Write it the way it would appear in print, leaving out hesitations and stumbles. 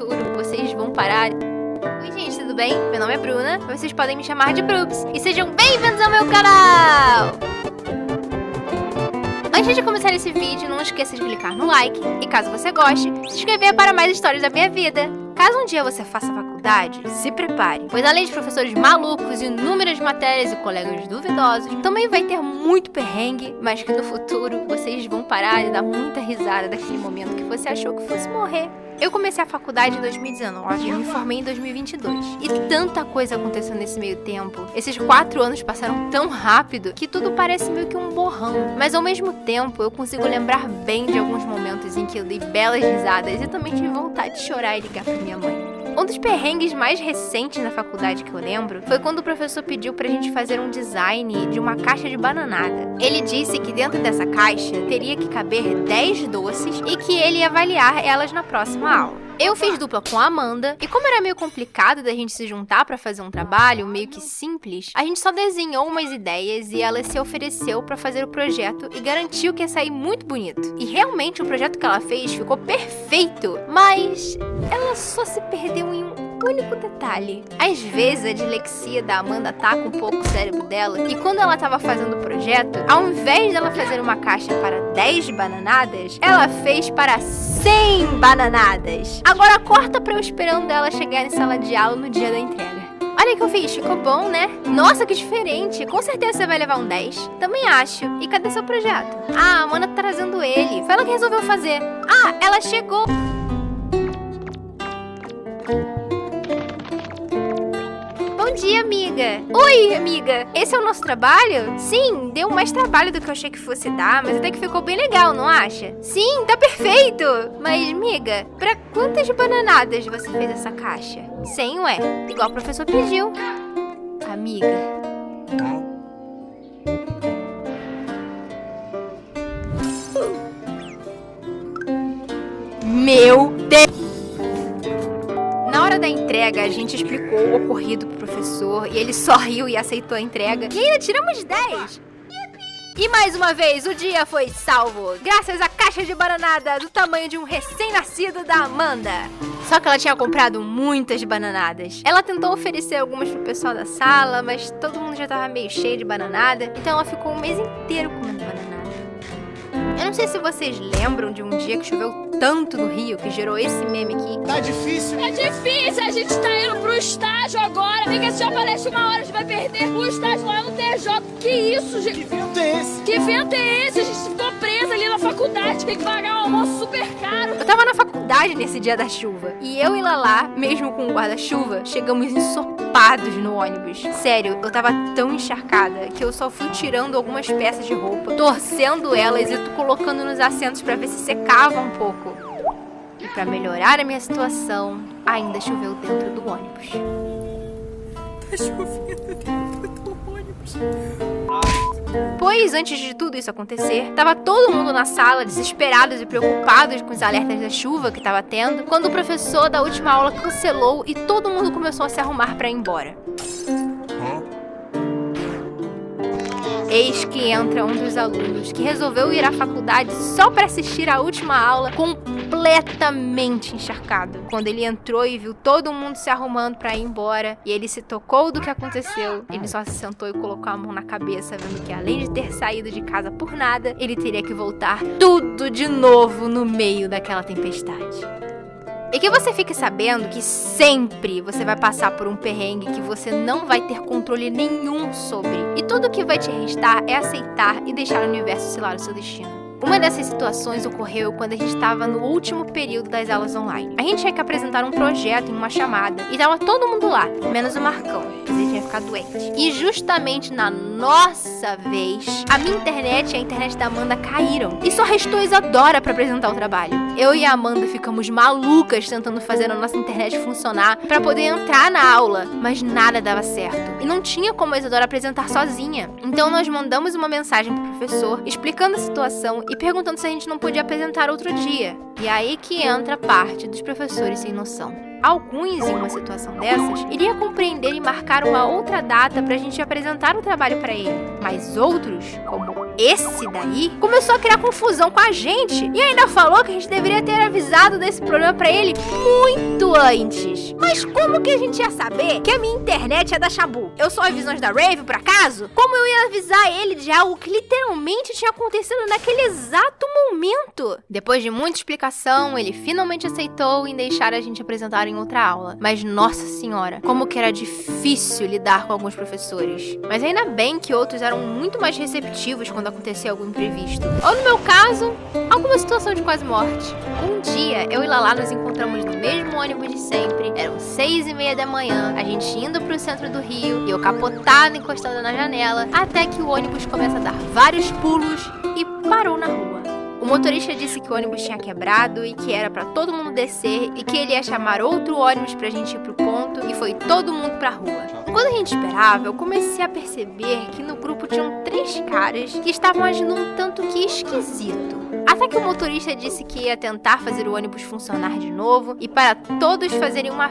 futuro vocês vão parar... Oi gente, tudo bem? Meu nome é Bruna, vocês podem me chamar de Broops. E sejam bem-vindos ao meu canal! Antes de começar esse vídeo, não esqueça de clicar no like e, caso você goste, se inscrever para mais histórias da minha vida. Caso um dia você faça faculdade, se prepare, pois além de professores malucos, inúmeras matérias e colegas duvidosos, também vai ter muito perrengue, mas que no futuro vocês vão parar e dar muita risada daquele momento que você achou que fosse morrer. Eu comecei a faculdade em 2019 e me formei em 2022. E tanta coisa aconteceu nesse meio tempo. Esses 4 anos passaram tão rápido que tudo parece meio que um borrão. Mas ao mesmo tempo eu consigo lembrar bem de alguns momentos em que eu dei belas risadas e também tive vontade de chorar e ligar pra minha mãe. Um dos perrengues mais recentes na faculdade que eu lembro foi quando o professor pediu pra gente fazer um design de uma caixa de bananada. Ele disse que dentro dessa caixa teria que caber 10 doces e que ele ia avaliar elas na próxima aula. Eu fiz dupla com a Amanda, e como era meio complicado da gente se juntar pra fazer um trabalho meio que simples, a gente só desenhou umas ideias e ela se ofereceu pra fazer o projeto e garantiu que ia sair muito bonito. E realmente o projeto que ela fez ficou perfeito, mas ela só se perdeu em um único detalhe. Às vezes a dislexia da Amanda ataca um pouco o cérebro dela, e quando ela tava fazendo o projeto, ao invés dela fazer uma caixa para 10 bananadas, ela fez para 100 bananadas. Agora corta pra eu esperando ela chegar em sala de aula no dia da entrega. Olha o que eu fiz, ficou bom, né? Nossa, que diferente. Com certeza você vai levar um 10. Também acho. E cadê seu projeto? Ah, a Amanda tá trazendo ele. Foi ela que resolveu fazer. Ah, ela chegou. Bom dia, amiga. Oi, amiga. Esse é o nosso trabalho? Sim, deu mais trabalho do que eu achei que fosse dar, mas até que ficou bem legal, não acha? Sim, tá perfeito. Mas, amiga, pra quantas bananadas você fez essa caixa? 100, ué. Igual o professor pediu. Amiga. Meu Deus. Na hora da entrega, a gente explicou o ocorrido pro professor e ele sorriu e aceitou a entrega. E ainda tiramos 10! E mais uma vez, o dia foi salvo, graças à caixa de bananada do tamanho de um recém-nascido da Amanda. Só que ela tinha comprado muitas bananadas. Ela tentou oferecer algumas pro pessoal da sala, mas todo mundo já tava meio cheio de bananada, então ela ficou um mês inteiro comendo bananada. Eu não sei se vocês lembram de um dia que choveu tanto no Rio que gerou esse meme aqui. Tá difícil? É difícil, a gente tá indo pro estágio agora. Fica se aparece uma hora, a gente vai perder o estágio lá no TJ. Que isso, gente? Que vento é esse? Que vento é esse? A gente ficou presa ali na faculdade, tem que pagar um almoço super caro. Eu tava na faculdade nesse dia da chuva. E eu e Lala, mesmo com o guarda-chuva, chegamos ensopados no ônibus. Sério, eu tava tão encharcada que eu só fui tirando algumas peças de roupa, torcendo elas e colocando nos assentos pra ver se secava um pouco. E pra melhorar a minha situação, ainda choveu dentro do ônibus. Tá chovendo dentro do ônibus. Pois, antes de tudo isso acontecer, tava todo mundo na sala, desesperados e preocupados com os alertas da chuva que tava tendo, quando o professor da última aula cancelou e todo mundo começou a se arrumar pra ir embora. Eis que entra um dos alunos que resolveu ir à faculdade só para assistir a última aula, completamente encharcado. Quando ele entrou e viu todo mundo se arrumando para ir embora, e ele se tocou do que aconteceu, ele só se sentou e colocou a mão na cabeça, vendo que além de ter saído de casa por nada, ele teria que voltar tudo de novo no meio daquela tempestade. E que você fique sabendo que sempre você vai passar por um perrengue que você não vai ter controle nenhum sobre. E tudo que vai te restar é aceitar e deixar o universo selar o seu destino. Uma dessas situações ocorreu quando a gente estava no último período das aulas online. A gente tinha que apresentar um projeto em uma chamada e tava todo mundo lá, menos o Marcão, pois ele tinha ficado doente. E justamente na nossa vez, a minha internet e a internet da Amanda caíram. E só restou a Isadora pra apresentar o trabalho. Eu e a Amanda ficamos malucas tentando fazer a nossa internet funcionar pra poder entrar na aula, mas nada dava certo. E não tinha como a Isadora apresentar sozinha. Então nós mandamos uma mensagem pro professor explicando a situação e perguntando se a gente não podia apresentar outro dia. E aí que entra a parte dos professores sem noção. Alguns, em uma situação dessas, iriam compreender e marcar uma outra data pra gente apresentar o trabalho pra ele. Mas outros, como esse daí, começou a criar confusão com a gente e ainda falou que a gente deveria ter avisado desse problema pra ele muito isso antes. Mas como que a gente ia saber que a minha internet é da Shabu? Eu sou as visões da Rave, por acaso? Como eu ia avisar ele de algo que literalmente tinha acontecido naquele exato momento? Depois de muita explicação, ele finalmente aceitou em deixar a gente apresentar em outra aula. Mas nossa senhora, como que era difícil lidar com alguns professores. Mas ainda bem que outros eram muito mais receptivos quando acontecia algo imprevisto. Ou no meu caso, alguma situação de quase morte. Um dia, eu e Lala nos encontramos no mesmo ônibus de sempre. Eram 6:30 da manhã, a gente indo pro centro do Rio, e eu capotada encostada na janela, até que o ônibus começa a dar vários pulos e parou na rua. O motorista disse que o ônibus tinha quebrado e que era pra todo mundo descer e que ele ia chamar outro ônibus pra gente ir pro ponto, e foi todo mundo pra rua. Enquanto a gente esperava, eu comecei a perceber que no grupo tinham 3 caras que estavam agindo um tanto que esquisito. Até que o motorista disse que ia tentar fazer o ônibus funcionar de novo e para todos fazerem uma